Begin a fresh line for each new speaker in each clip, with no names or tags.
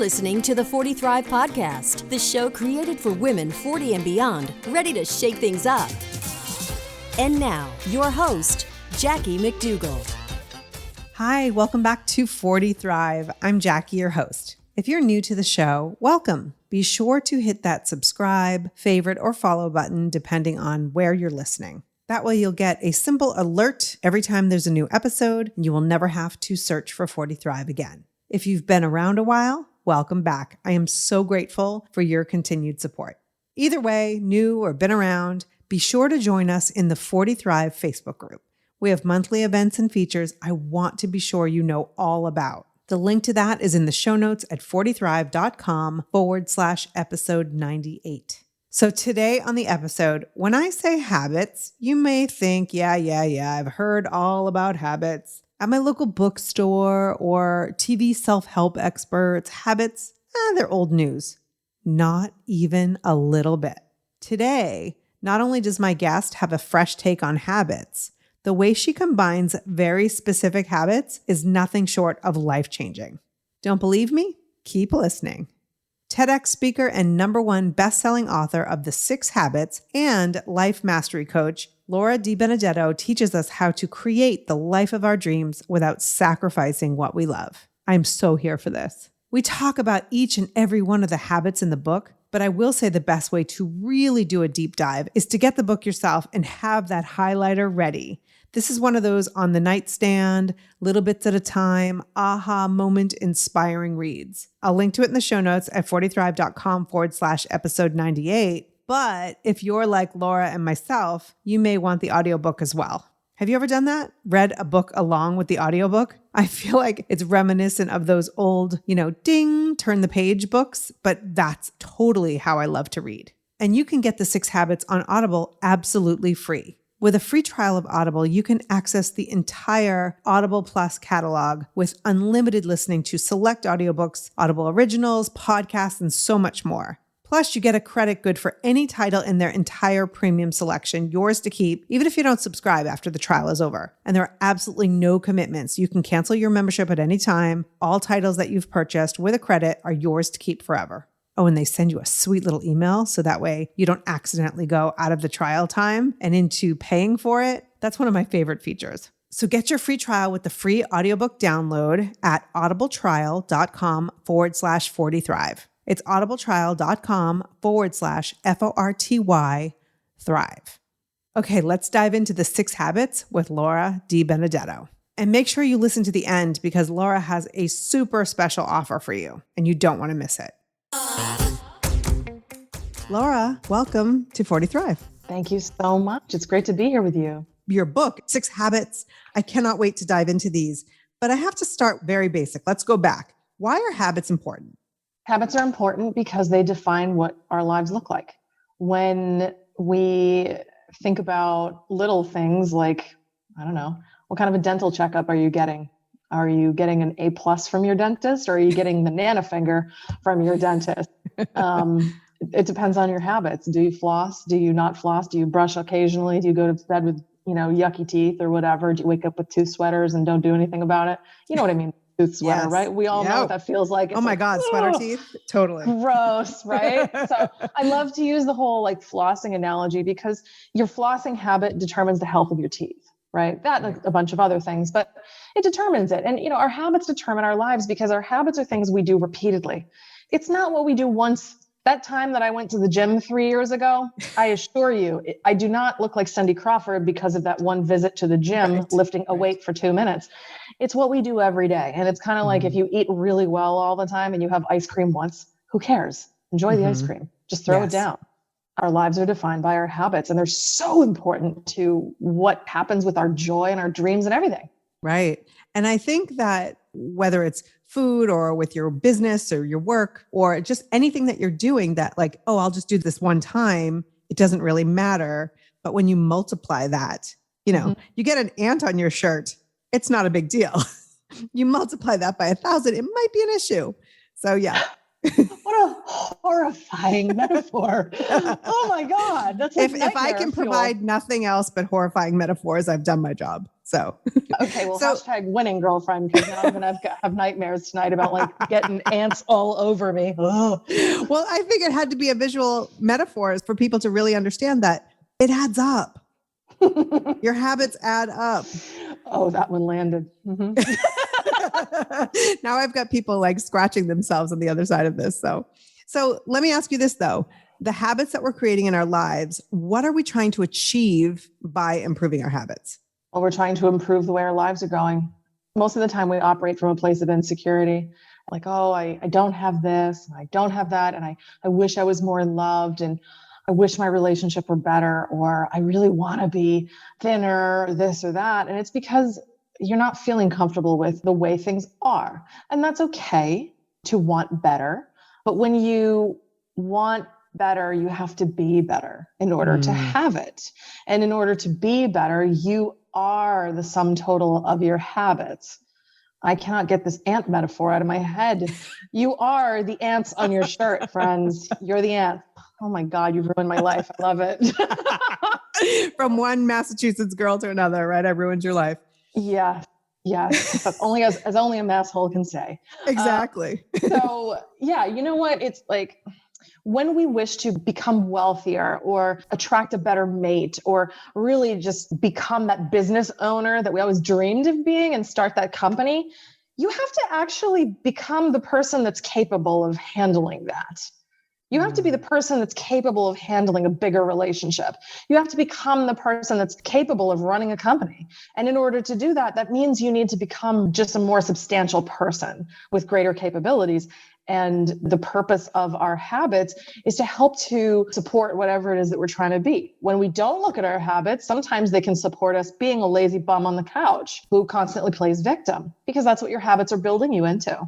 listening to the 40 Thrive Podcast, the show created for women 40 and beyond, ready to shake things up. And now, your host, Jackie McDougall.
Hi, welcome back to 40 Thrive. I'm Jackie, your host. If you're new to the show, welcome. Be sure to hit that subscribe, favorite, or follow button depending on where you're listening. That way you'll get a simple alert every time there's a new episode, and you will never have to search for 40 Thrive again. If you've been around a while, welcome back. I am so grateful for your continued support. Either way, new or been around, be sure to join us in the 40 Thrive Facebook group. We have monthly events and features I want to be sure you know all about. The link to that is in the show notes at 40thrive.com/episode 98. So today on the episode, when I say habits, you may think, yeah, I've heard all about habits. At my local bookstore or TV self-help experts, habits, they're old news. Not even a little bit. Today, not only does my guest have a fresh take on habits, the way she combines very specific habits is nothing short of life-changing. Don't believe me? Keep listening. TEDx speaker and #1 best-selling author of The 6 Habits and life mastery coach, Laura DiBenedetto teaches us how to create the life of our dreams without sacrificing what we love. I'm so here for this. We talk about each and every one of the habits in the book, but I will say the best way to really do a deep dive is to get the book yourself and have that highlighter ready. This is one of those on the nightstand, little bits at a time, aha moment inspiring reads. I'll link to it in the show notes at 40thrive.com/episode 98. But if you're like Laura and myself, you may want the audiobook as well. Have you ever done that? Read a book along with the audiobook? I feel like it's reminiscent of those old, ding, turn the page books, but that's totally how I love to read. And you can get the 6 Habits on Audible absolutely free. With a free trial of Audible, you can access the entire Audible Plus catalog with unlimited listening to select audiobooks, Audible originals, podcasts, and so much more. Plus, you get a credit good for any title in their entire premium selection, yours to keep, even if you don't subscribe after the trial is over. And there are absolutely no commitments. You can cancel your membership at any time. All titles that you've purchased with a credit are yours to keep forever. Oh, and they send you a sweet little email so that way you don't accidentally go out of the trial time and into paying for it. That's one of my favorite features. So get your free trial with the free audiobook download at audibletrial.com/40thrive. It's audibletrial.com/FORTY Thrive. Okay, let's dive into the 6 Habits with Laura DiBenedetto. And make sure you listen to the end because Laura has a super special offer for you and you don't want to miss it. Laura, welcome to 40 Thrive.
Thank you so much. It's great to be here with you.
Your book, 6 Habits. I cannot wait to dive into these, but I have to start very basic. Let's go back. Why are habits important?
Habits are important because they define what our lives look like. When we think about little things like, I don't know, what kind of a dental checkup are you getting? Are you getting an A+ from your dentist or are you getting the Nana finger from your dentist? It depends on your habits. Do you floss? Do you not floss? Do you brush occasionally? Do you go to bed with, yucky teeth or whatever? Do you wake up with tooth sweaters and don't do anything about it? You know what I mean? Tooth sweater, yes. Right? We all know what that feels like. It's
my God, sweater teeth? Totally.
Gross, right? So I love to use the whole flossing analogy because your flossing habit determines the health of your teeth, right? That and a bunch of other things, but it determines it. And, our habits determine our lives because our habits are things we do repeatedly. It's not what we do once. That time that I went to the gym 3 years ago, I assure you, I do not look like Cindy Crawford because of that one visit to the gym, lifting a weight for 2 minutes. It's what we do every day. And it's kind of like if you eat really well all the time and you have ice cream once, who cares? Enjoy the ice cream. Just throw it down. Our lives are defined by our habits, and they're so important to what happens with our joy and our dreams and everything.
Right. And I think that whether it's food or with your business or your work or just anything that you're doing that I'll just do this one time, it doesn't really matter. But when you multiply that, you get an ant on your shirt, it's not a big deal. You multiply that by 1,000, it might be an issue. So yeah.
What a horrifying metaphor. Oh my God. That's like
if I can provide nothing else but horrifying metaphors, I've done my job. So,
okay. Well, hashtag winning, girlfriend, because now I'm going to have nightmares tonight about like getting ants all over me.
Well, I think it had to be a visual metaphor for people to really understand that it adds up. Your habits add up.
Oh, that one landed. Mm-hmm.
Now I've got people like scratching themselves on the other side of this. So let me ask you this though. The habits that we're creating in our lives, what are we trying to achieve by improving our habits?
Well, we're trying to improve the way our lives are going. Most of the time we operate from a place of insecurity. Like, oh, I don't have this, and I don't have that. And I wish I was more loved, and I wish my relationship were better, or I really want to be thinner, or this or that. And it's because you're not feeling comfortable with the way things are. And that's okay to want better. But when you want better, you have to be better in order to have it. And in order to be better, you are the sum total of your habits. I cannot get this ant metaphor out of my head. You are the ants on your shirt, friends. You're the ant. Oh my God, you've ruined my life. I love it.
From one Massachusetts girl to another, right? I ruined your life.
Yeah. Yes. That's only as only a masshole can say.
Exactly.
So yeah, you know what? It's like when we wish to become wealthier or attract a better mate or really just become that business owner that we always dreamed of being and start that company, you have to actually become the person that's capable of handling that. You have to be the person that's capable of handling a bigger relationship. You have to become the person that's capable of running a company. And in order to do that, that means you need to become just a more substantial person with greater capabilities. And the purpose of our habits is to help to support whatever it is that we're trying to be. When we don't look at our habits, sometimes they can support us being a lazy bum on the couch who constantly plays victim, because that's what your habits are building you into.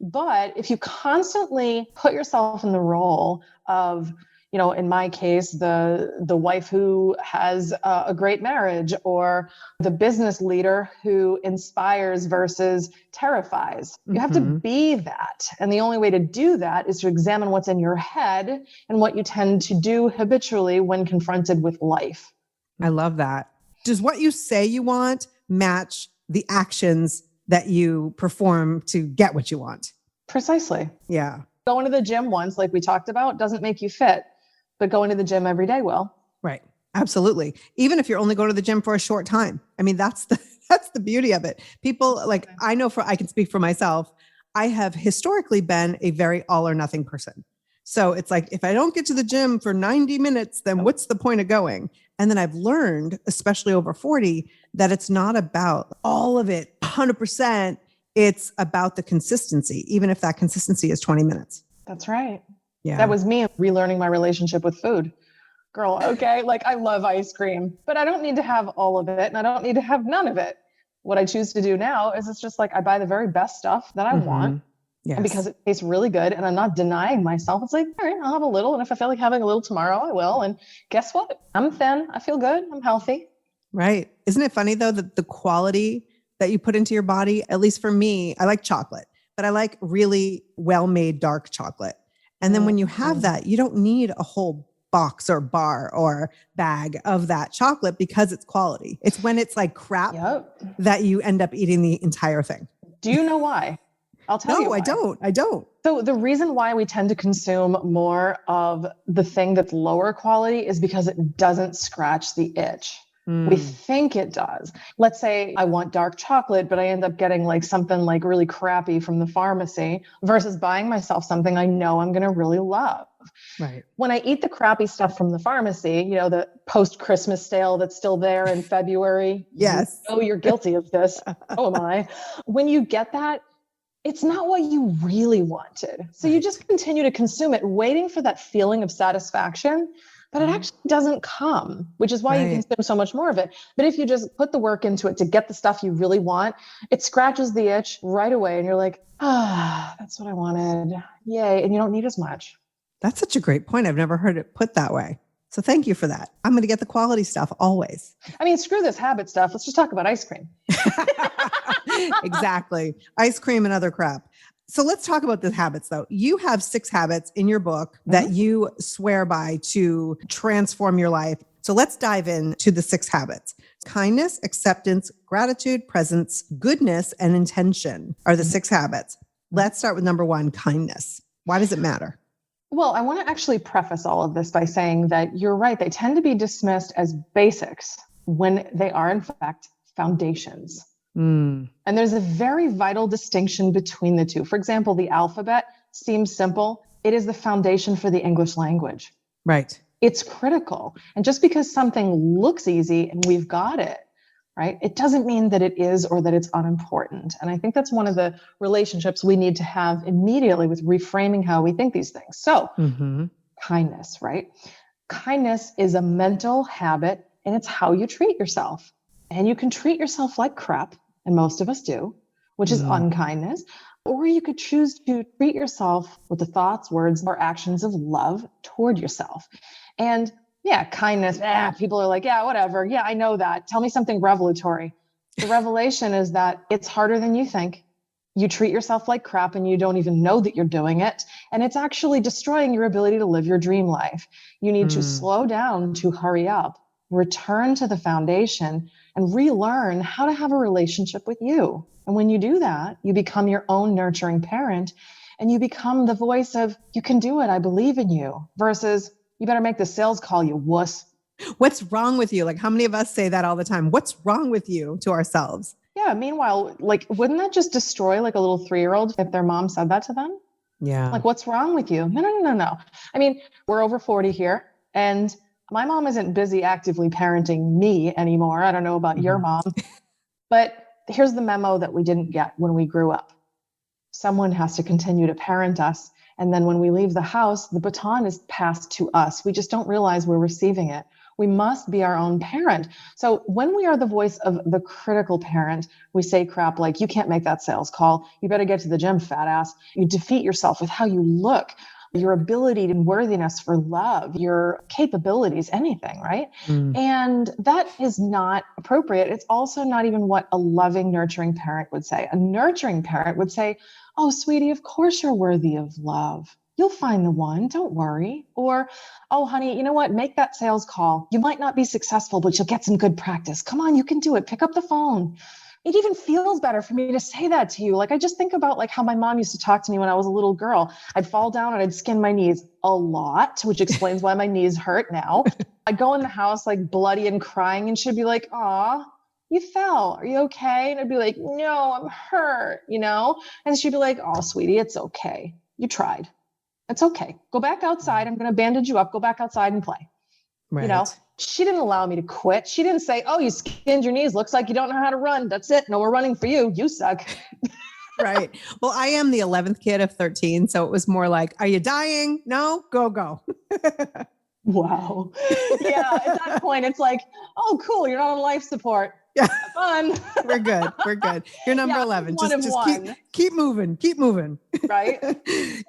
But if you constantly put yourself in the role of, you know, in my case, the wife who has a great marriage, or the business leader who inspires versus terrifies, you have to be that. And the only way to do that is to examine what's in your head and what you tend to do habitually when confronted with life.
I love that. Does what you say you want match the actions that you perform to get what you want?
Precisely.
Yeah.
Going to the gym once, like we talked about, doesn't make you fit, but going to the gym every day will.
Right. Absolutely. Even if you're only going to the gym for a short time. I mean, that's the beauty of it. People like, I can speak for myself. I have historically been a very all or nothing person. So it's like, if I don't get to the gym for 90 minutes, then what's the point of going? And then I've learned, especially over 40, that it's not about all of it 100%. It's about the consistency, even if that consistency is 20 minutes.
That's right.
Yeah.
That was me relearning my relationship with food. Girl, okay, like I love ice cream, but I don't need to have all of it and I don't need to have none of it. What I choose to do now is it's just like I buy the very best stuff that I want. Yes. And because it tastes really good and I'm not denying myself, it's like, all right, I'll have a little. And if I feel like having a little tomorrow, I will. And guess what? I'm thin. I feel good. I'm healthy.
Right. Isn't it funny though, that the quality that you put into your body, at least for me, I like chocolate, but I like really well-made dark chocolate. And then when you have that, you don't need a whole box or bar or bag of that chocolate because it's quality. It's when it's like crap that you end up eating the entire thing.
Do you know why? I'll tell you why.
I don't.
So the reason why we tend to consume more of the thing that's lower quality is because it doesn't scratch the itch. We think it does. Let's say I want dark chocolate, but I end up getting like something like really crappy from the pharmacy versus buying myself something I know I'm going to really love.
Right.
When I eat the crappy stuff from the pharmacy, you know, the post-Christmas sale that's still there in February.
Yes.
Oh, you're guilty of this. Oh, am I? When you get that, it's not what you really wanted. So you just continue to consume it, waiting for that feeling of satisfaction. But it actually doesn't come, which is why you consume so much more of it. But if you just put the work into it to get the stuff you really want, it scratches the itch right away. And you're like, that's what I wanted. Yay. And you don't need as much.
That's such a great point. I've never heard it put that way. So thank you for that. I'm going to get the quality stuff always.
I mean, screw this habit stuff. Let's just talk about ice cream.
Exactly. Ice cream and other crap. So let's talk about the habits though. You have 6 habits in your book that you swear by to transform your life. So let's dive into the 6 habits. Kindness, acceptance, gratitude, presence, goodness, and intention are the 6 habits. Let's start with number 1, kindness. Why does it matter?
Well, I want to actually preface all of this by saying that you're right. They tend to be dismissed as basics when they are, in fact, foundations. And there's a very vital distinction between the two. For example, the alphabet seems simple. It is the foundation for the English language.
Right.
It's critical. And just because something looks easy and we've got it, right, it doesn't mean that it is or that it's unimportant. And I think that's one of the relationships we need to have immediately with reframing how we think these things. So kindness, right? Kindness is a mental habit and it's how you treat yourself. And you can treat yourself like crap, and most of us do, which is unkindness. Or you could choose to treat yourself with the thoughts, words, or actions of love toward yourself. And yeah, kindness, people are like, yeah, whatever. Yeah, I know that. Tell me something revelatory. The revelation is that it's harder than you think. You treat yourself like crap and you don't even know that you're doing it. And it's actually destroying your ability to live your dream life. You need to slow down to hurry up, return to the foundation, and relearn how to have a relationship with you. And when you do that, you become your own nurturing parent and you become the voice of, you can do it, I believe in you, versus you better make the sales call, you wuss.
What's wrong with you? Like, how many of us say that all the time? What's wrong with you to ourselves?
Yeah. Meanwhile, like, wouldn't that just destroy like a little 3-year-old if their mom said that to them?
Yeah.
Like, what's wrong with you? No. I mean, we're over 40 here and my mom isn't busy actively parenting me anymore. I don't know about your mom, but here's the memo that we didn't get when we grew up. Someone has to continue to parent us. And then when we leave the house, the baton is passed to us. We just don't realize we're receiving it. We must be our own parent. So when we are the voice of the critical parent, we say crap like, you can't make that sales call. You better get to the gym, fat ass. You defeat yourself with how you look, your ability and worthiness for love, your capabilities, anything, right? And that is not appropriate. It's also not even what a loving, nurturing parent would say. A nurturing parent would say, oh, sweetie, of course you're worthy of love. You'll find the one, don't worry. Or, oh, honey, you know what? Make that sales call. You might not be successful, but you'll get some good practice. Come on, you can do it. Pick up the phone. It even feels better for me to say that to you. Like, I just think about like how my mom used to talk to me when I was a little girl. I'd fall down and I'd skin my knees a lot, which explains why my knees hurt now. I'd go in the house like bloody and crying and she'd be like, aw, you fell. Are you okay? And I'd be like, no, I'm hurt, you know? And she'd be like, oh, sweetie, it's okay. You tried. It's okay. Go back outside. I'm going to bandage you up. Go back outside and play.
Right.
You know, she didn't allow me to quit. She didn't say, oh, you skinned your knees. Looks like you don't know how to run. That's it. No more running for you. You suck.
Right. Well, I am the 11th kid of 13. So it was more like, are you dying? No, go.
Wow. Yeah. At that point, it's like, oh, cool. You're not on life support.
Yeah.
Have fun.
We're good. You're number 11. Just keep moving.
Right.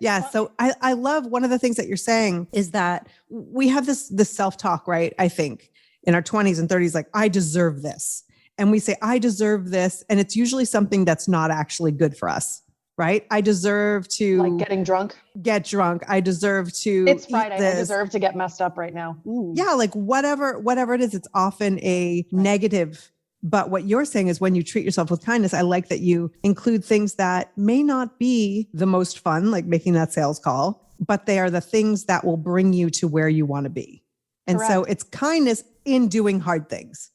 Yeah. So I love one of the things that you're saying is that we have this self-talk, right? I think in our 20s and 30s, like, I deserve this. And we say, I deserve this. And it's usually something that's not actually good for us, right? I deserve to get drunk. I deserve to
It's Friday. I deserve to get messed up right now. Ooh.
Yeah. Like whatever it is, it's often a negative. But what you're saying is when you treat yourself with kindness, I like that you include things that may not be the most fun, like making that sales call, but they are the things that will bring you to where you want to be. And
Correct.
So it's kindness in doing hard things.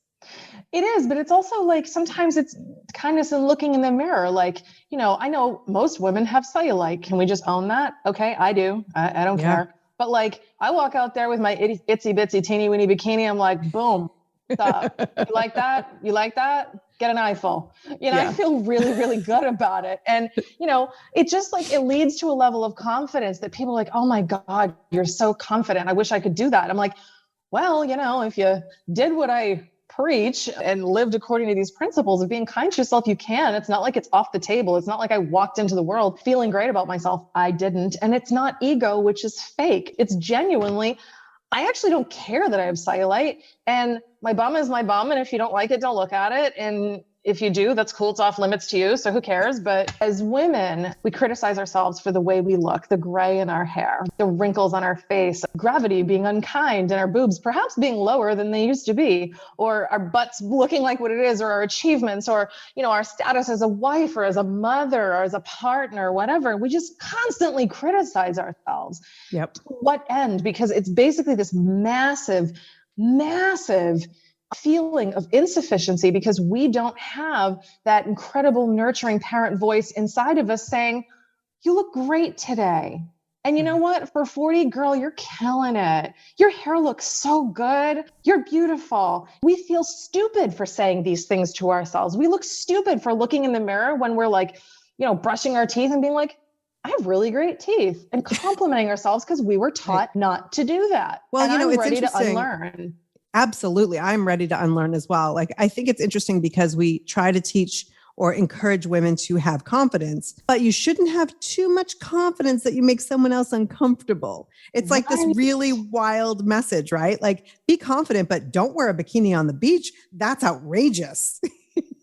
It is, but it's also like, sometimes it's kindness in looking in the mirror. Like, you know, I know most women have cellulite. Can we just own that? Okay. I do. I don't care. But like, I walk out there with my itsy bitsy teeny weeny bikini. I'm like, boom. Stop. You like that? You like that? Get an eyeful. You know, I feel really, really good about it. And, you know, it just like, it leads to a level of confidence that people are like, oh my God, you're so confident. I wish I could do that. I'm like, well, you know, if you did what I preach and lived according to these principles of being kind to yourself, you can. It's not like it's off the table. It's not like I walked into the world feeling great about myself. I didn't. And it's not ego, which is fake. It's genuinely, I actually don't care that I have cellulite, and my bum is my bum. And if you don't like it, don't look at it. And If you do, that's cool. It's off limits to you. So who cares? But as women, we criticize ourselves for the way we look, the gray in our hair, the wrinkles on our face, gravity being unkind, and our boobs perhaps being lower than they used to be, or our butts looking like what it is, or our achievements, or, our status as a wife or as a mother or as a partner, whatever. We just constantly criticize ourselves.
Yep.
To what end? Because it's basically this massive feeling of insufficiency because we don't have that incredible nurturing parent voice inside of us saying, you look great today. And you know what? For 40, girl, you're killing it. Your hair looks so good. You're beautiful. We feel stupid for saying these things to ourselves. We look stupid for looking in the mirror when we're like, brushing our teeth and being like, I have really great teeth, and complimenting ourselves because we were taught not to do that.
Well,
and I'm
it's
ready to
interesting.
Unlearn.
Absolutely. I'm ready to unlearn as well. Like, I think it's interesting because we try to teach or encourage women to have confidence, but you shouldn't have too much confidence that you make someone else uncomfortable. It's like this really wild message, right? Like, be confident, but don't wear a bikini on the beach. That's outrageous.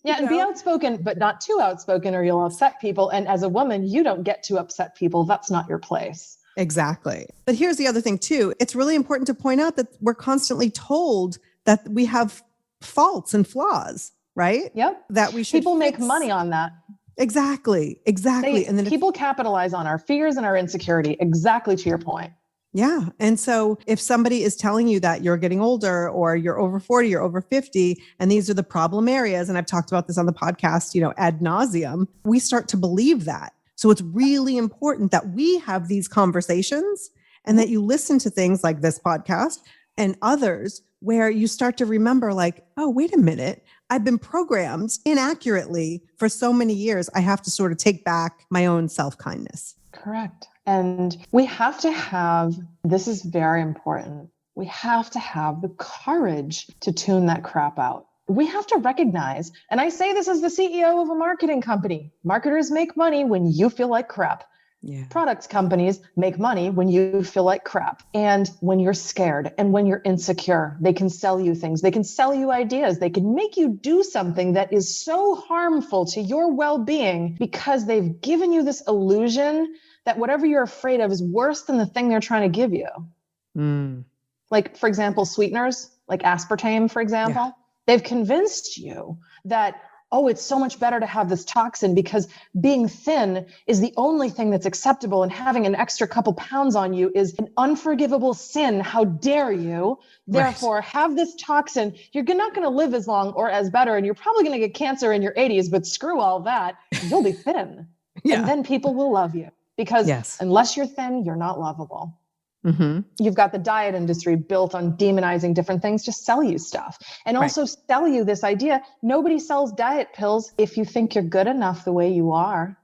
Yeah, and be outspoken, but not too outspoken or you'll upset people. And as a woman, you don't get to upset people. That's not your place.
Exactly. But here's the other thing too. It's really important to point out that we're constantly told that we have faults and flaws, right?
Yep.
That we should
People
fix.
make money on that.
Exactly.
And then people capitalize on our fears and our insecurity. Exactly to your point.
Yeah. And so if somebody is telling you that you're getting older or you're over 40, you're over 50, and these are the problem areas, and I've talked about this on the podcast, ad nauseum, we start to believe that. So it's really important that we have these conversations and that you listen to things like this podcast and others where you start to remember like, oh, wait a minute. I've been programmed inaccurately for so many years. I have to sort of take back my own self-kindness.
Correct. And we have to have, this is very important. We have to have the courage to tune that crap out. We have to recognize, and I say this as the CEO of a marketing company, marketers make money when you feel like crap.
Yeah.
Products companies make money when you feel like crap and when you're scared and when you're insecure. They can sell you things. They can sell you ideas. They can make you do something that is so harmful to your well-being because they've given you this illusion that whatever you're afraid of is worse than the thing they're trying to give you. Like, for example, sweeteners, like aspartame, for example. Yeah. They've convinced you that, oh, it's so much better to have this toxin because being thin is the only thing that's acceptable and having an extra couple pounds on you is an unforgivable sin. How dare you? Therefore, have this toxin. You're not going to live as long or as better, and you're probably going to get cancer in your 80s, but screw all that. You'll be thin. Yeah. And then people will love you because unless you're thin, you're not lovable. Mm-hmm. You've got the diet industry built on demonizing different things to sell you stuff and also sell you this idea. Nobody sells diet pills if you think you're good enough the way you are.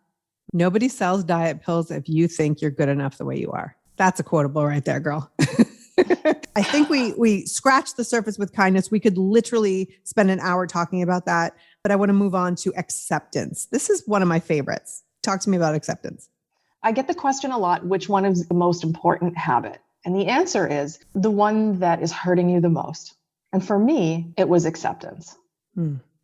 Nobody sells diet pills if you think you're good enough the way you are. That's a quotable right there, girl. I think we scratched the surface with kindness. We could literally spend an hour talking about that, but I want to move on to acceptance. This is one of my favorites. Talk to me about acceptance.
I get the question a lot, which one is the most important habit? And the answer is the one that is hurting you the most. And for me, it was acceptance.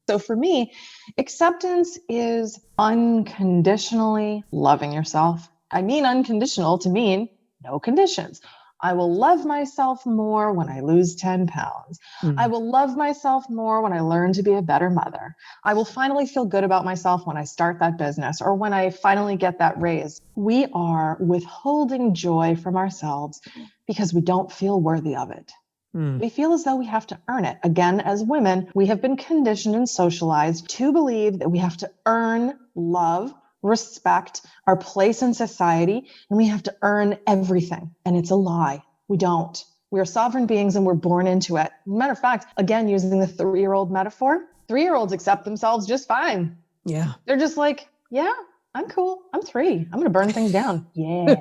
So for me, acceptance is unconditionally loving yourself. I mean unconditional to mean no conditions. I will love myself more when I lose 10 pounds. I will love myself more when I learn to be a better mother. I will finally feel good about myself when I start that business or when I finally get that raise. We are withholding joy from ourselves because we don't feel worthy of it. We feel as though we have to earn it. Again, as women, we have been conditioned and socialized to believe that we have to earn love, respect, our place in society, and we have to earn everything. And it's a lie. We don't. We are sovereign beings and we're born into it. Matter of fact, again, using the 3-year-old metaphor, 3-year-olds accept themselves just fine. Yeah. They're just like, yeah, I'm cool. I'm 3. I'm going to burn things down. Yeah.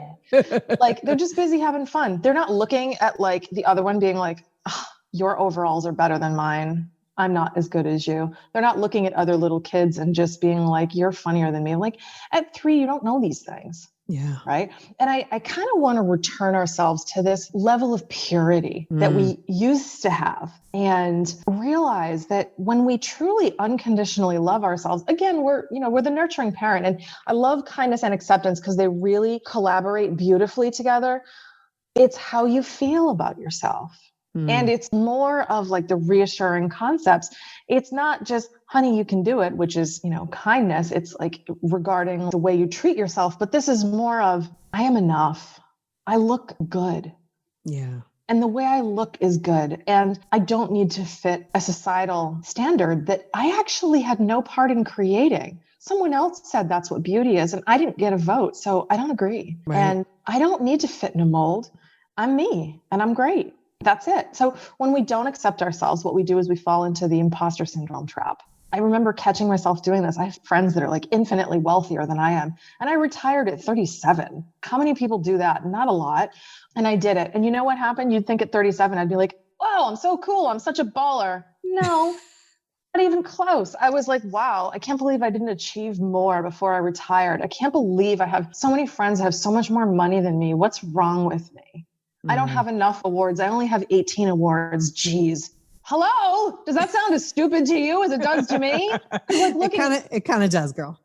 Like they're just busy having fun. They're not looking at like the other one being like, oh, your overalls are better than mine. I'm not as good as you. They're not looking at other little kids and just being like, you're funnier than me. Like at 3, you don't know these things.
Yeah.
Right. And I kind of want to return ourselves to this level of purity that we used to have and realize that when we truly unconditionally love ourselves, again, we're the nurturing parent. And I love kindness and acceptance because they really collaborate beautifully together. It's how you feel about yourself. And it's more of like the reassuring concepts. It's not just, honey, you can do it, which is, kindness. It's like regarding the way you treat yourself. But this is more of, I am enough. I look good.
Yeah.
And the way I look is good. And I don't need to fit a societal standard that I actually had no part in creating. Someone else said that's what beauty is. And I didn't get a vote. So I don't agree.
Right.
And I don't need to fit in a mold. I'm me and I'm great. That's it. So when we don't accept ourselves, what we do is we fall into the imposter syndrome trap. I remember catching myself doing this. I have friends that are like infinitely wealthier than I am. And I retired at 37. How many people do that? Not a lot. And I did it. And you know what happened? You'd think at 37, I'd be like, wow, I'm so cool. I'm such a baller. No, not even close. I was like, wow, I can't believe I didn't achieve more before I retired. I can't believe I have so many friends that have so much more money than me. What's wrong with me? I don't have enough awards. I only have 18 awards. Geez. Hello? Does that sound as stupid to you as it does to me? Like,
it kind of does, girl.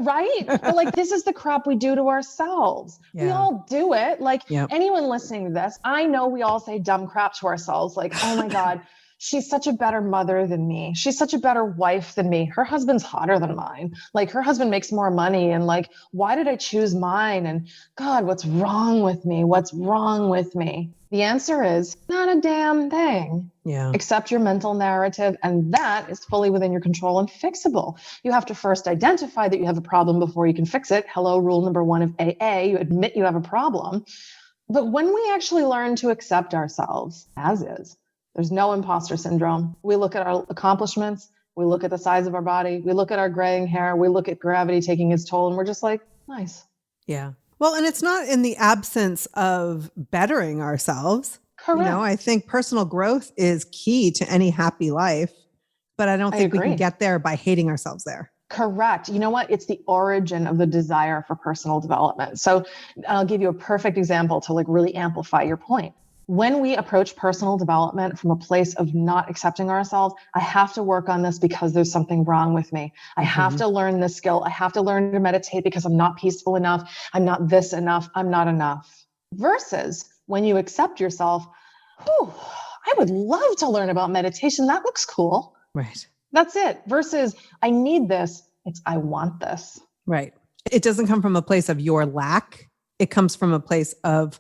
Right? But like, this is the crap we do to ourselves.
Yeah.
We all do it. Like
Yep.
anyone listening to this, I know we all say dumb crap to ourselves. Like, oh my God, she's such a better mother than me. She's such a better wife than me. Her husband's hotter than mine. Like her husband makes more money. And like, why did I choose mine? And God, what's wrong with me? What's wrong with me? The answer is not a damn thing.
Yeah.
Accept your mental narrative. And that is fully within your control and fixable. You have to first identify that you have a problem before you can fix it. Hello, rule number 1 of AA, you admit you have a problem. But when we actually learn to accept ourselves as is, there's no imposter syndrome. We look at our accomplishments. We look at the size of our body. We look at our graying hair. We look at gravity taking its toll. And we're just like, nice.
Yeah. Well, and it's not in the absence of bettering ourselves.
Correct.
I think personal growth is key to any happy life, but I don't think we can get there by hating ourselves there.
Correct. You know what? It's the origin of the desire for personal development. So I'll give you a perfect example to like really amplify your point. When we approach personal development from a place of not accepting ourselves, I have to work on this because there's something wrong with me. I have to learn this skill. I have to learn to meditate because I'm not peaceful enough. I'm not this enough. I'm not enough. Versus when you accept yourself, I would love to learn about meditation. That looks cool.
Right.
That's it. Versus I need this. It's I want this.
Right. It doesn't come from a place of your lack. It comes from a place of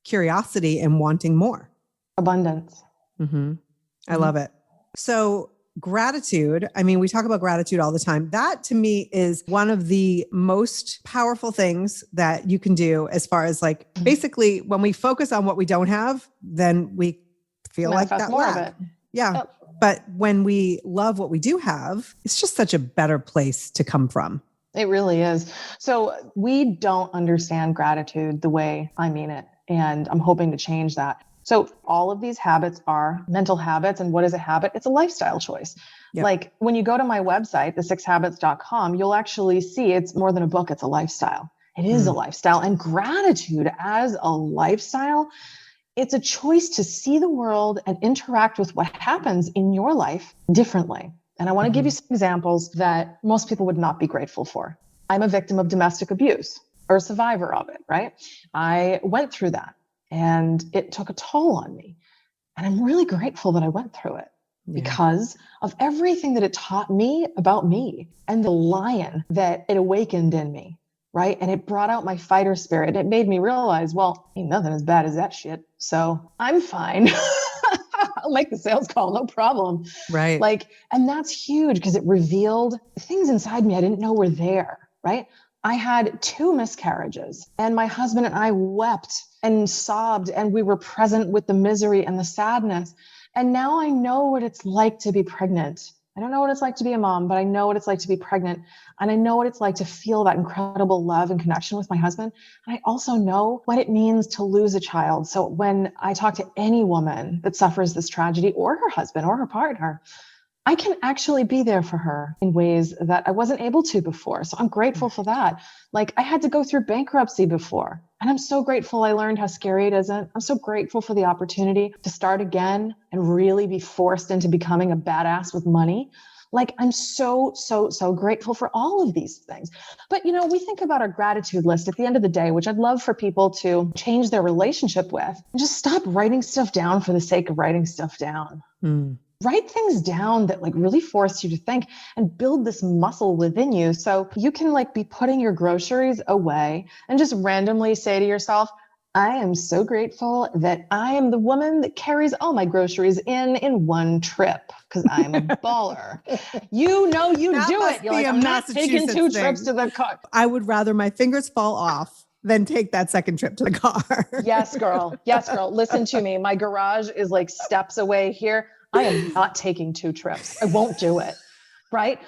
curiosity and wanting more.
Abundance.
I love it. So gratitude, I mean, we talk about gratitude all the time. That to me is one of the most powerful things that you can do as far as like, basically when we focus on what we don't have, then we feel like that
more
lack.
of it.
Yeah.
Yep.
But when we love what we do have, it's just such a better place to come from.
It really is. So we don't understand gratitude the way I mean it. And I'm hoping to change that. So all of these habits are mental habits. And what is a habit? It's a lifestyle choice. Yep. Like when you go to my website, the6habits.com, you'll actually see it's more than a book. It's a lifestyle. It is a lifestyle. And gratitude as a lifestyle, it's a choice to see the world and interact with what happens in your life differently. And I want to give you some examples that most people would not be grateful for. I'm a victim of domestic abuse or a survivor of it, right? I went through that and it took a toll on me. And I'm really grateful that I went through it because of everything that it taught me about me and the lion that it awakened in me, right? And it brought out my fighter spirit. It made me realize, well, ain't nothing as bad as that shit. So I'm fine. I'll make the sales call, no problem.
Right.
And that's huge because it revealed things inside me I didn't know were there, right? I had 2 miscarriages and my husband and I wept and sobbed and we were present with the misery and the sadness. And now I know what it's like to be pregnant. I don't know what it's like to be a mom, but I know what it's like to be pregnant. And I know what it's like to feel that incredible love and connection with my husband. And I also know what it means to lose a child. So when I talk to any woman that suffers this tragedy or her husband or her partner, I can actually be there for her in ways that I wasn't able to before. So I'm grateful for that. Like I had to go through bankruptcy before, and I'm so grateful I learned how scary it isn't. I'm so grateful for the opportunity to start again and really be forced into becoming a badass with money. Like I'm so grateful for all of these things. But we think about our gratitude list at the end of the day, which I'd love for people to change their relationship with and just stop writing stuff down for the sake of writing stuff down. Write things down that like really force you to think and build this muscle within you. So you can like be putting your groceries away and just randomly say to yourself, I am so grateful that I am the woman that carries all my groceries in one trip because I'm a baller. You do it. You're like, I'm not taking two trips to the car.
I would rather my fingers fall off than take that second trip to the car.
Yes, girl. Yes, girl. Listen to me. My garage is like steps away here. I am not taking 2 trips. I won't do it. Right?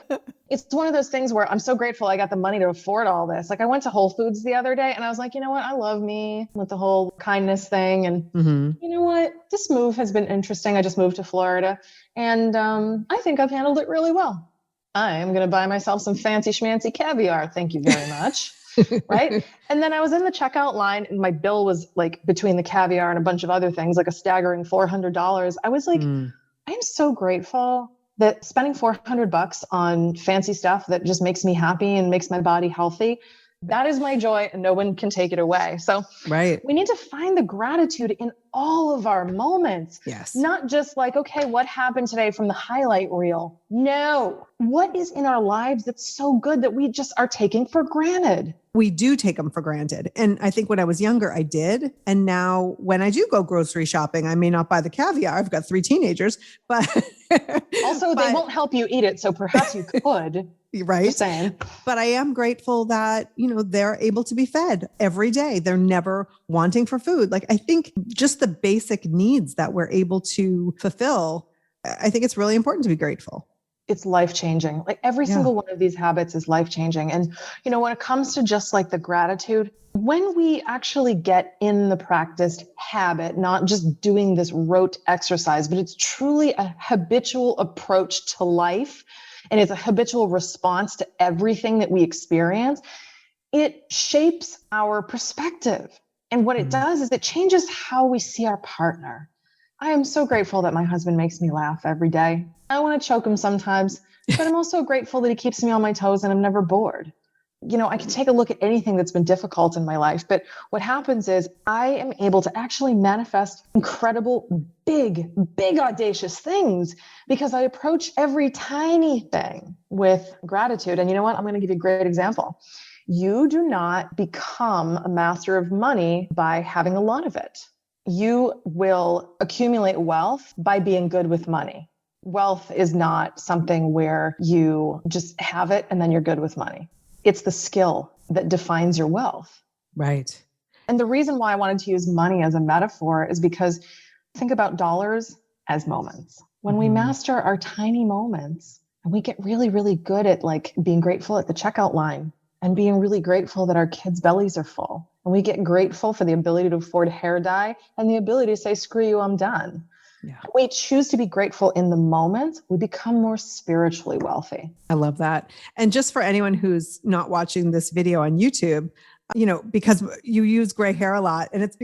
It's one of those things where I'm so grateful I got the money to afford all this. Like I went to Whole Foods the other day and I was like, you know what? I love me with the whole kindness thing. And you know what? This move has been interesting. I just moved to Florida and I think I've handled it really well. I am going to buy myself some fancy schmancy caviar. Thank you very much. Right. And then I was in the checkout line and my bill was like between the caviar and a bunch of other things, like a staggering $400. I was like, I am so grateful that spending $400 on fancy stuff that just makes me happy and makes my body healthy, that is my joy and no one can take it away. So we need to find the gratitude in all of our moments.
Yes.
Not just like, okay, what happened today from the highlight reel? No. What is in our lives that's so good that we just are taking for granted?
We do take them for granted. And I think when I was younger, I did. And now when I do go grocery shopping, I may not buy the caviar. I've got 3 teenagers, but
also they won't help you eat it. So perhaps you could.
Right.
Just saying.
But I am grateful that, they're able to be fed every day. They're never wanting for food. Like I think just the basic needs that we're able to fulfill, I think it's really important to be grateful.
It's life-changing. Like every single one of these habits is life-changing. And, when it comes to just like the gratitude, when we actually get in the practiced habit, not just doing this rote exercise, but it's truly a habitual approach to life, and it's a habitual response to everything that we experience, it shapes our perspective. And what it does is it changes how we see our partner. I am so grateful that my husband makes me laugh every day. I want to choke him sometimes, but I'm also grateful that he keeps me on my toes and I'm never bored. I can take a look at anything that's been difficult in my life, but what happens is I am able to actually manifest incredible, big audacious things because I approach every tiny thing with gratitude. And you know what? I'm going to give you a great example. You do not become a master of money by having a lot of it. You will accumulate wealth by being good with money. Wealth is not something where you just have it and then you're good with money. It's the skill that defines your wealth.
Right.
And the reason why I wanted to use money as a metaphor is because think about dollars as moments. When we master our tiny moments and we get really, really good at like being grateful at the checkout line and being really grateful that our kids' bellies are full. And we get grateful for the ability to afford hair dye and the ability to say, screw you, I'm done. Yeah. We choose to be grateful in the moment. We become more spiritually wealthy.
I love that. And just for anyone who's not watching this video on YouTube, because you use gray hair a lot, and it's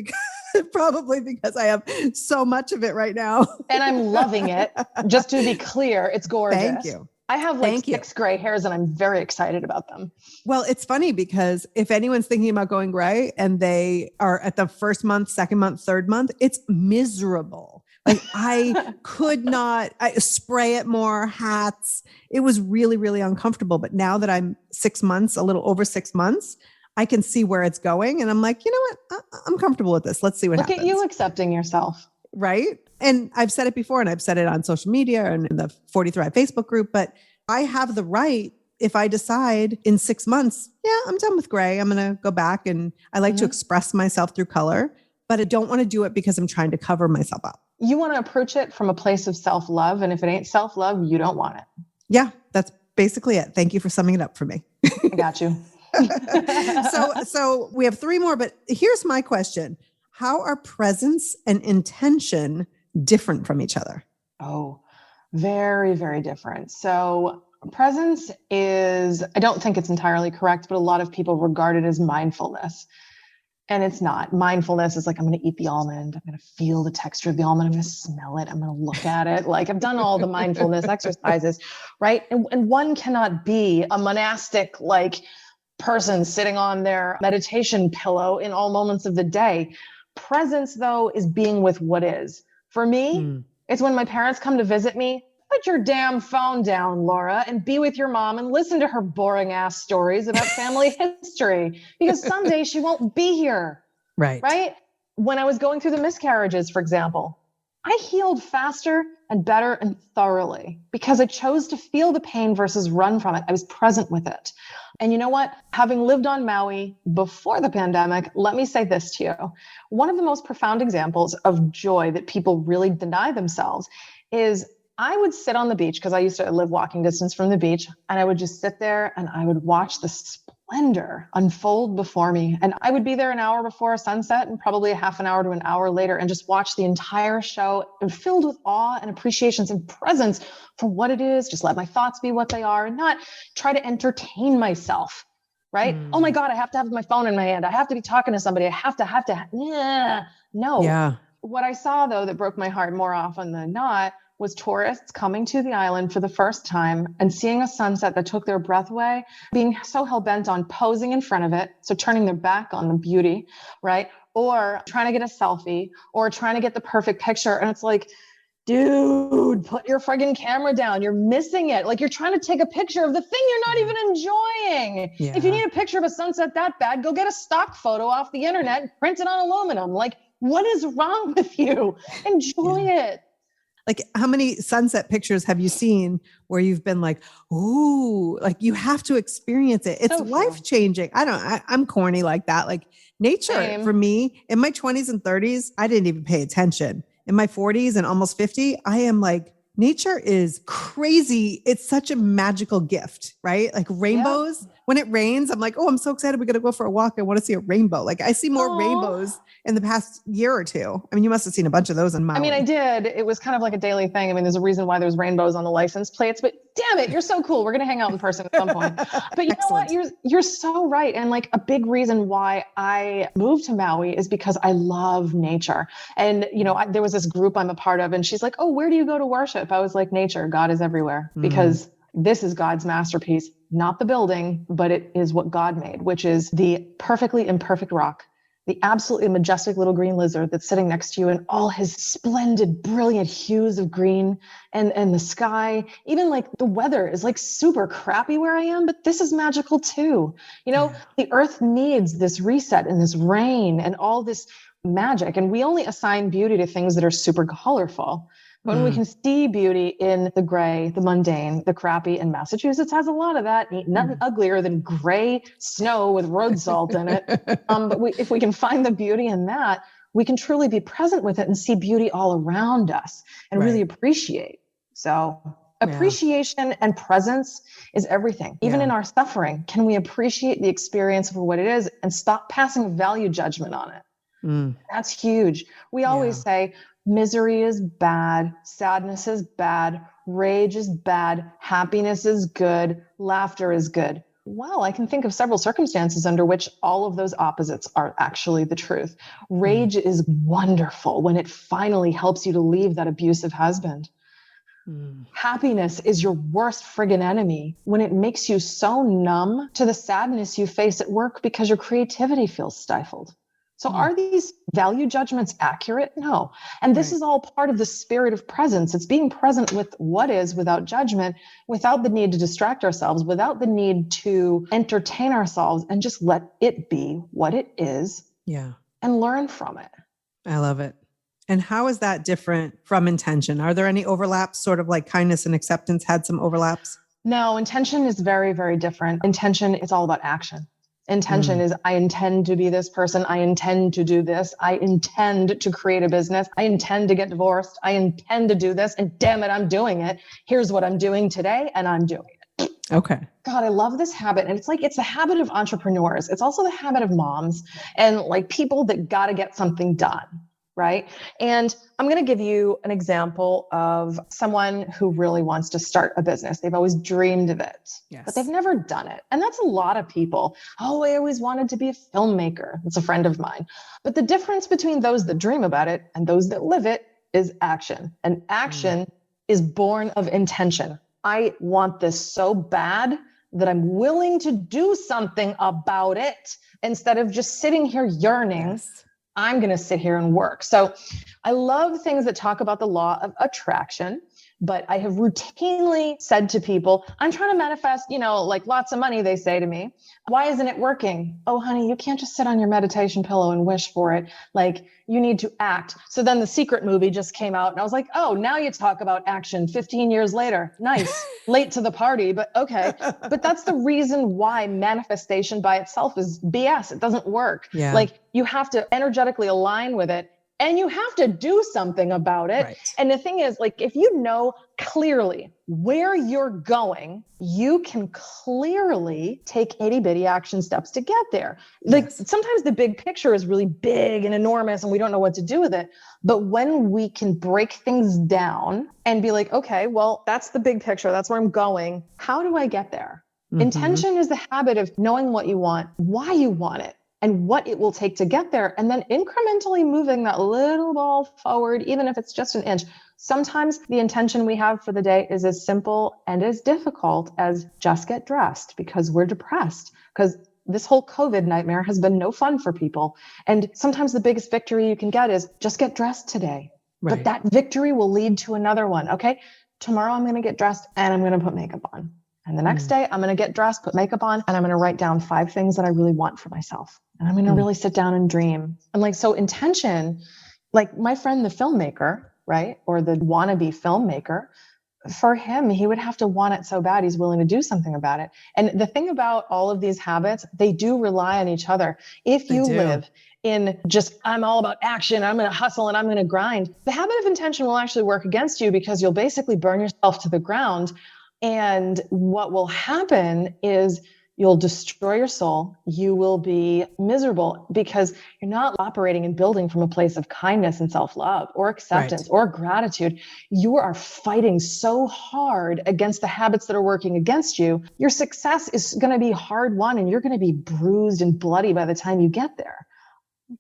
probably because I have so much of it right now.
And I'm loving it. Just to be clear, it's gorgeous.
Thank you.
I have like 6 gray hairs and I'm very excited about them.
Well, it's funny because if anyone's thinking about going gray and they are at the first month, second month, third month, it's miserable. Like I could not spray it more, hats. It was really, really uncomfortable. But now that I'm 6 months, a little over 6 months, I can see where it's going. And I'm like, you know what? I'm comfortable with this. Let's see what happens.
Look at you accepting yourself.
Right. And I've said it before and I've said it on social media and in the 40 Thrive Facebook group, but I have the right, if I decide in 6 months, I'm done with gray. I'm going to go back and I like to express myself through color, but I don't want to do it because I'm trying to cover myself up. You
want to approach it from a place of self-love. And if it ain't self-love, you don't want it.
Yeah, that's basically it. Thank you for summing it up for me.
I got you.
So we have 3 more, but here's my question. How are presence and intention different from each other?
Oh, Very, very different. So presence is, I don't think it's entirely correct, but a lot of people regard it as mindfulness. And it's not. Mindfulness is like, I'm going to eat the almond. I'm going to feel the texture of the almond. I'm going to smell it. I'm going to look at it. Like I've done all the mindfulness exercises, right? And one cannot be a monastic, like person sitting on their meditation pillow in all moments of the day. Presence though, is being with what is. For me, it's when my parents come to visit me. Put your damn phone down, Laura, and be with your mom and listen to her boring ass stories about family history, because someday she won't be here. Right? When I was going through the miscarriages, for example, I healed faster and better and thoroughly because I chose to feel the pain versus run from it. I was present with it. And you know what? Having lived on Maui before the pandemic, let me say this to you. One of the most profound examples of joy that people really deny themselves is I would sit on the beach, because I used to live walking distance from the beach, and I would just sit there and I would watch the splendor unfold before me. And I would be there an hour before sunset and probably a half an hour to an hour later and just watch the entire show and filled with awe and appreciations and presence for what it is. Just let my thoughts be what they are and not try to entertain myself, right? Oh my God, I have to have my phone in my hand. I have to be talking to somebody. I have to. No.
Yeah.
What I saw though that broke my heart more often than not was tourists coming to the island for the first time and seeing a sunset that took their breath away, being so hell-bent on posing in front of it, so turning their back on the beauty, right? Or trying to get a selfie or trying to get the perfect picture. And it's like, dude, put your friggin' camera down. You're missing it. Like you're trying to take a picture of the thing you're not even enjoying.
Yeah.
If you need a picture of a sunset that bad, go get a stock photo off the internet and print it on aluminum. Like, what is wrong with you? Enjoy it.
Like how many sunset pictures have you seen where you've been like, ooh, like you have to experience it. It's
So
life-changing. I'm corny like that. Like nature
Same.
for me in my 20s and 30s, I didn't even pay attention. In my 40s and almost 50, I am like, nature is crazy. It's such a magical gift, right? Like rainbows. Yep. When it rains, I'm like, oh, I'm so excited. We're going to go for a walk. I want to see a rainbow. Like I see more rainbows in the past year or two. I mean, you must have seen a bunch of those in Maui.
I mean, I did. It was kind of like a daily thing. I mean, there's a reason why there's rainbows on the license plates, but damn it, you're so cool. We're going to hang out in person at some point. But you know what? You're so right. And like a big reason why I moved to Maui is because I love nature. And, you know, there was this group I'm a part of and she's like, oh, where do you go to worship? I was like, nature. God is everywhere because this is God's masterpiece, not the building, but it is what God made, which is the perfectly imperfect rock, the absolutely majestic little green lizard that's sitting next to you in all his splendid, brilliant hues of green and the sky. Even like the weather is like super crappy where I am, but this is magical too. You know, the earth needs this reset and this rain and all this magic. And we only assign beauty to things that are super colorful. When we can see beauty in the gray, the mundane, the crappy, and Massachusetts has a lot of that. Ain't nothing uglier than gray snow with road salt in it. But if we can find the beauty in that, we can truly be present with it and see beauty all around us and really appreciate. So appreciation and presence is everything. Even in our suffering, can we appreciate the experience for what it is and stop passing a value judgment on it? That's huge. We always say, misery is bad, sadness is bad, rage is bad, happiness is good, laughter is good. Well, I can think of several circumstances under which all of those opposites are actually the truth. Rage is wonderful when it finally helps you to leave that abusive husband. Happiness is your worst friggin' enemy when it makes you so numb to the sadness you face at work because your creativity feels stifled. So are these value judgments accurate? No. And this is all part of the spirit of presence. It's being present with what is without judgment, without the need to distract ourselves, without the need to entertain ourselves and just let it be what it is and learn from it.
I love it. And how is that different from intention? Are there any overlaps, sort of like kindness and acceptance had some overlaps?
No, intention is very, very different. Intention is all about action. Intention is, I intend to be this person. I intend to do this. I intend to create a business. I intend to get divorced. I intend to do this. And damn it, I'm doing it. Here's what I'm doing today. And I'm doing it.
Okay.
God, I love this habit. And it's like, it's the habit of entrepreneurs. It's also the habit of moms and like people that got to get something done. right? And I'm going to give you an example of someone who really wants to start a business. They've always dreamed of it, but they've never done it. And that's a lot of people. Oh, I always wanted to be a filmmaker. That's a friend of mine. But the difference between those that dream about it and those that live it is action. And action is born of intention. I want this so bad that I'm willing to do something about it instead of just sitting here yearning. I'm going to sit here and work. So I love things that talk about the law of attraction, but I have routinely said to people, I'm trying to manifest, like lots of money, they say to me. Why isn't it working? Oh, honey, you can't just sit on your meditation pillow and wish for it. Like, you need to act. So then The Secret movie just came out and I was like, oh, now you talk about action 15 years later. Nice. Late to the party, but okay. But that's the reason why manifestation by itself is BS. It doesn't work.
Yeah.
Like, you have to energetically align with it. And you have to do something about it. Right. And the thing is, like, if you know clearly where you're going, you can clearly take itty bitty action steps to get there. Like, sometimes the big picture is really big and enormous and we don't know what to do with it. But when we can break things down and be like, okay, well, that's the big picture. That's where I'm going. How do I get there? Mm-hmm. Intention is the habit of knowing what you want, why you want it, and what it will take to get there, and then incrementally moving that little ball forward, even if it's just an inch. Sometimes the intention we have for the day is as simple and as difficult as just get dressed because we're depressed, because this whole COVID nightmare has been no fun for people. And sometimes the biggest victory you can get is just get dressed today. Right. But that victory will lead to another one. Okay, tomorrow I'm going to get dressed and I'm going to put makeup on. And the next day I'm going to get dressed, put makeup on, and I'm going to write down 5 things that I really want for myself. And I'm going to really sit down and dream. And like, so intention, like my friend, the filmmaker, right? Or the wannabe filmmaker, for him, he would have to want it so bad, he's willing to do something about it. And the thing about all of these habits, they do rely on each other. If you live in just, I'm all about action, I'm going to hustle and I'm going to grind, the habit of intention will actually work against you because you'll basically burn yourself to the ground. And what will happen is you'll destroy your soul. You will be miserable because you're not operating and building from a place of kindness and self-love or acceptance or gratitude. You are fighting so hard against the habits that are working against you. Your success is going to be hard won and you're going to be bruised and bloody by the time you get there.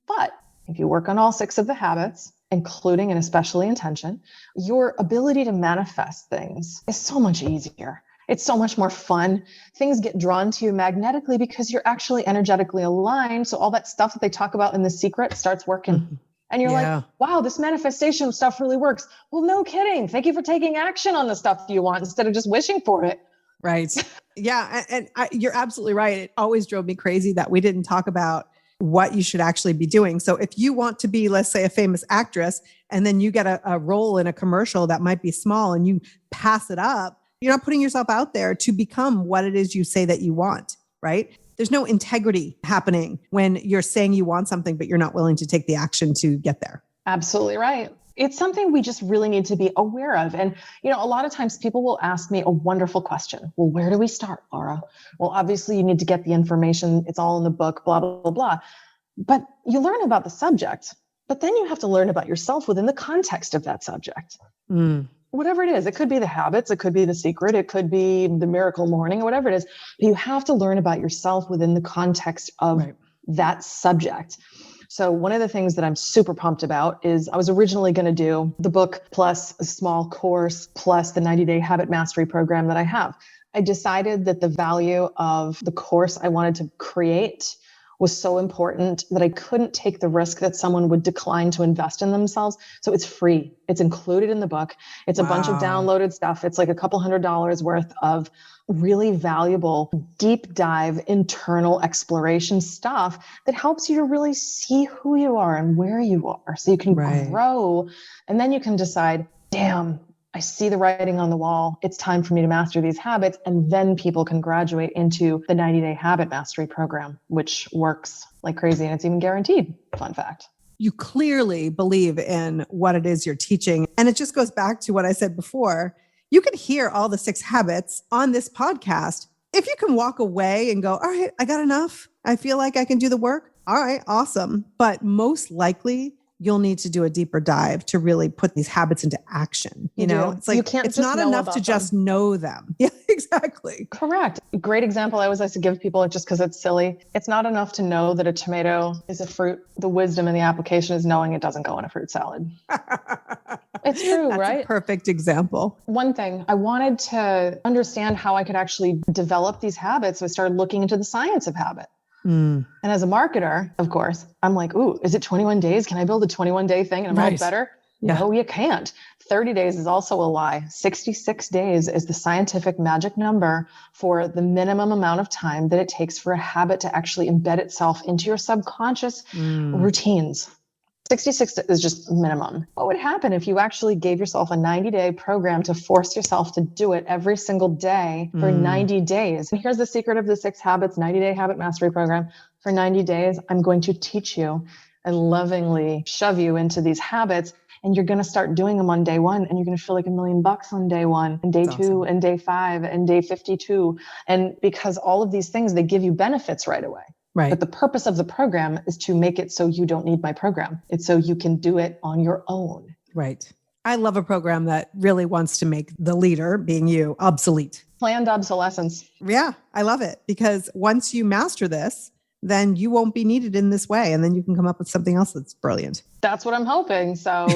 But if you work on all 6 of the habits, including and especially intention, your ability to manifest things is so much easier. It's so much more fun. Things get drawn to you magnetically because you're actually energetically aligned. So all that stuff that they talk about in The Secret starts working. Mm-hmm. And you're like, wow, this manifestation stuff really works. Well, no kidding. Thank you for taking action on the stuff you want instead of just wishing for it.
Right. Yeah. And you're absolutely right. It always drove me crazy that we didn't talk about what you should actually be doing. So if you want to be, let's say, a famous actress, and then you get a role in a commercial that might be small and you pass it up, you're not putting yourself out there to become what it is you say that you want, right? There's no integrity happening when you're saying you want something, but you're not willing to take the action to get there.
Absolutely right. It's something we just really need to be aware of. And, a lot of times people will ask me a wonderful question. Well, where do we start, Laura? Well, obviously you need to get the information. It's all in the book, blah, blah, blah, blah. But you learn about the subject, but then you have to learn about yourself within the context of that subject. Whatever it is, it could be the habits, it could be The Secret, it could be the Miracle Morning, or whatever it is. But you have to learn about yourself within the context of that subject. So one of the things that I'm super pumped about is I was originally going to do the book plus a small course plus the 90-day habit mastery program that I have. I decided that the value of the course I wanted to create was so important that I couldn't take the risk that someone would decline to invest in themselves. So it's free. It's included in the book. It's a bunch of downloaded stuff. It's like $200 worth of really valuable, deep dive, internal exploration stuff that helps you to really see who you are and where you are so you can grow. And then you can decide, damn, I see the writing on the wall. It's time for me to master these habits. And then people can graduate into the 90-day habit mastery program, which works like crazy. And it's even guaranteed. Fun fact.
You clearly believe in what it is you're teaching. And it just goes back to what I said before. You can hear all the 6 habits on this podcast. If you can walk away and go, all right, I got enough. I feel like I can do the work. All right, awesome. But most likely you'll need to do a deeper dive to really put these habits into action. You know,
do.
it's like,
You can't
it's
just
not
know
enough to
about
just
them.
know them. Yeah, exactly.
Correct. A great example I always like to give people, just because it's silly. It's not enough to know that a tomato is a fruit. The wisdom in the application is knowing it doesn't go in a fruit salad. It's true,
That's
right?
a perfect example.
One thing, I wanted to understand how I could actually develop these habits. So I started looking into the science of habit. And as a marketer, of course, I'm like, ooh, is it 21 days? Can I build a 21-day thing and I'm all better?
Yeah.
No, you can't. 30 days is also a lie. 66 days is the scientific magic number for the minimum amount of time that it takes for a habit to actually embed itself into your subconscious routines. 66 is just minimum. What would happen if you actually gave yourself a 90-day program to force yourself to do it every single day for 90 days? And here's the secret of the 6 Habits 90-day habit mastery program. For 90 days, I'm going to teach you and lovingly shove you into these habits. And you're going to start doing them on day 1, and you're going to feel like $1 million on day 1 and day 2 and day 5 and day 52. And because all of these things, they give you benefits right away.
Right.
But the purpose of the program is to make it so you don't need my program. It's so you can do it on your own.
Right. I love a program that really wants to make the leader, being you, obsolete.
Planned obsolescence.
Yeah, I love it, because once you master this, then you won't be needed in this way. And then you can come up with something else that's brilliant.
That's what I'm hoping. So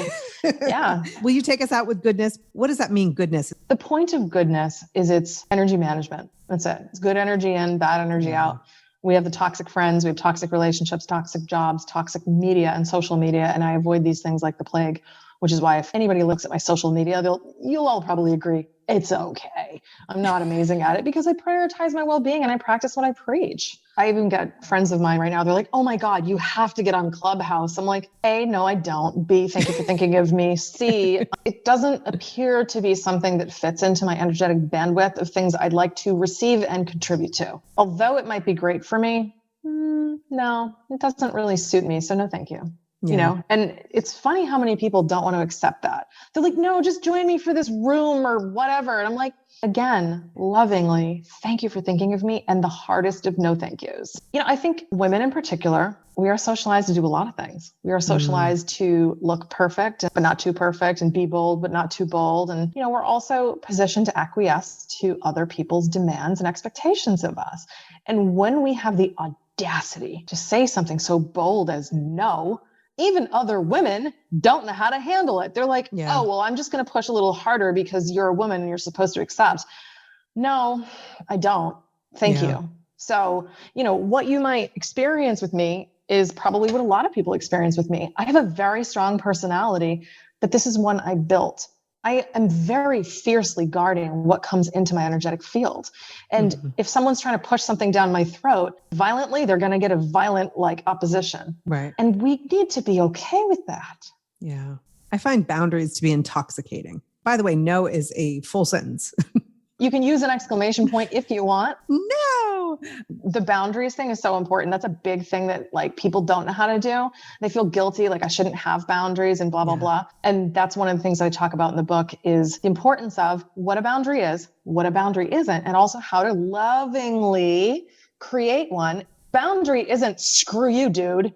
yeah.
Will you take us out with goodness? What does that mean, goodness?
The point of goodness is it's energy management. That's it. It's good energy in, bad energy out. We have the toxic friends, we have toxic relationships, toxic jobs, toxic media and social media. And I avoid these things like the plague, which is why if anybody looks at my social media, you'll all probably agree, it's okay. I'm not amazing at it because I prioritize my well-being and I practice what I preach. I even get friends of mine right now. They're like, oh my God, you have to get on Clubhouse. I'm like, A, no, I don't. B, thank you for thinking of me. C, it doesn't appear to be something that fits into my energetic bandwidth of things I'd like to receive and contribute to. Although it might be great for me, no, it doesn't really suit me. So no, thank you.
Yeah.
You know, and it's funny how many people don't want to accept that. They're like, no, just join me for this room or whatever. And I'm like, again, lovingly, thank you for thinking of me. And the hardest of no thank yous. You know, I think women in particular, we are socialized to do a lot of things. We are socialized to look perfect, but not too perfect, and be bold, but not too bold. And, you know, we're also positioned to acquiesce to other people's demands and expectations of us. And when we have the audacity to say something so bold as no, even other women don't know how to handle it. They're like, oh, well, I'm just going to push a little harder because you're a woman and you're supposed to accept. No, I don't. Thank you. So, you know, what you might experience with me is probably what a lot of people experience with me. I have a very strong personality, but this is one I built. I am very fiercely guarding what comes into my energetic field. And if someone's trying to push something down my throat violently, they're going to get a violent opposition.
Right.
And we need to be okay with that.
Yeah. I find boundaries to be intoxicating. By the way, no is a full sentence.
You can use an exclamation point if you want.
No.
The boundaries thing is so important. That's a big thing that people don't know how to do. They feel guilty, like I shouldn't have boundaries and blah, blah, blah. And that's one of the things I talk about in the book is the importance of what a boundary is, what a boundary isn't, and also how to lovingly create one. Boundary isn't screw you, dude.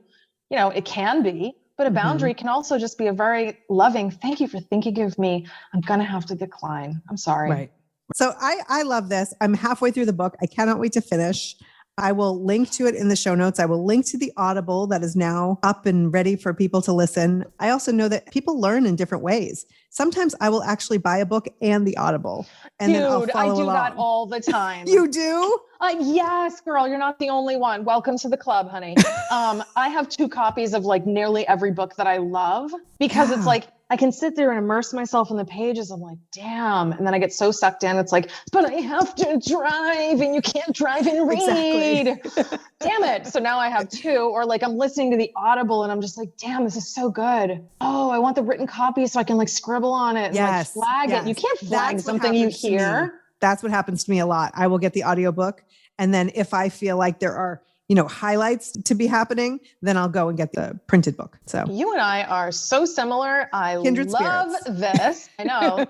You know, it can be, but a boundary can also just be a very loving, thank you for thinking of me. I'm going to have to decline. I'm sorry.
Right. So I love this. I'm halfway through the book. I cannot wait to finish. I will link to it in the show notes. I will link to the Audible that is now up and ready for people to listen. I also know that people learn in different ways. Sometimes I will actually buy a book and the Audible, and then I'll follow
I do
along.
that all the time.
You do?
Yes, girl, you're not the only one. Welcome to the club, honey. I have 2 copies of nearly every book that I love because it's I can sit there and immerse myself in the pages. I'm like, damn. And then I get so sucked in. It's like, but I have to drive and you can't drive and read. Exactly. Damn it. So now I have 2, or I'm listening to the Audible and I'm just like, damn, this is so good. Oh, I want the written copy so I can scribble on it and flag it. You can't flag something you hear.
That's what happens to me a lot. I will get the audiobook. And then if I feel like there are highlights to be happening, then I'll go and get the printed book. So
you and I are so similar. I
Kindred
love
spirits.
this. I know.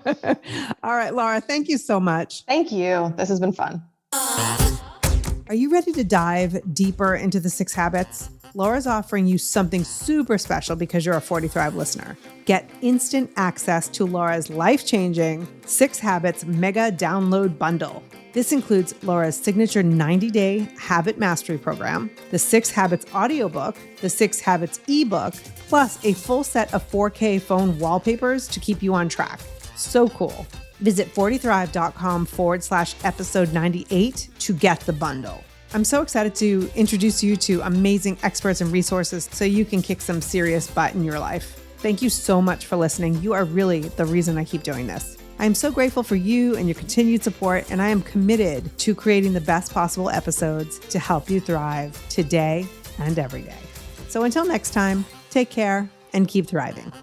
All right, Laura, thank you so much.
Thank you. This has been fun.
Are you ready to dive deeper into the 6 habits? Laura's offering you something super special because you're a 40 Thrive listener. Get instant access to Laura's life-changing 6 Habits Mega Download Bundle. This includes Laura's signature 90-day habit mastery program, the 6 Habits audiobook, the 6 Habits ebook, plus a full set of 4K phone wallpapers to keep you on track. So cool. Visit 40thrive.com/episode 98 to get the bundle. I'm so excited to introduce you to amazing experts and resources so you can kick some serious butt in your life. Thank you so much for listening. You are really the reason I keep doing this. I am so grateful for you and your continued support, and I am committed to creating the best possible episodes to help you thrive today and every day. So until next time, take care and keep thriving.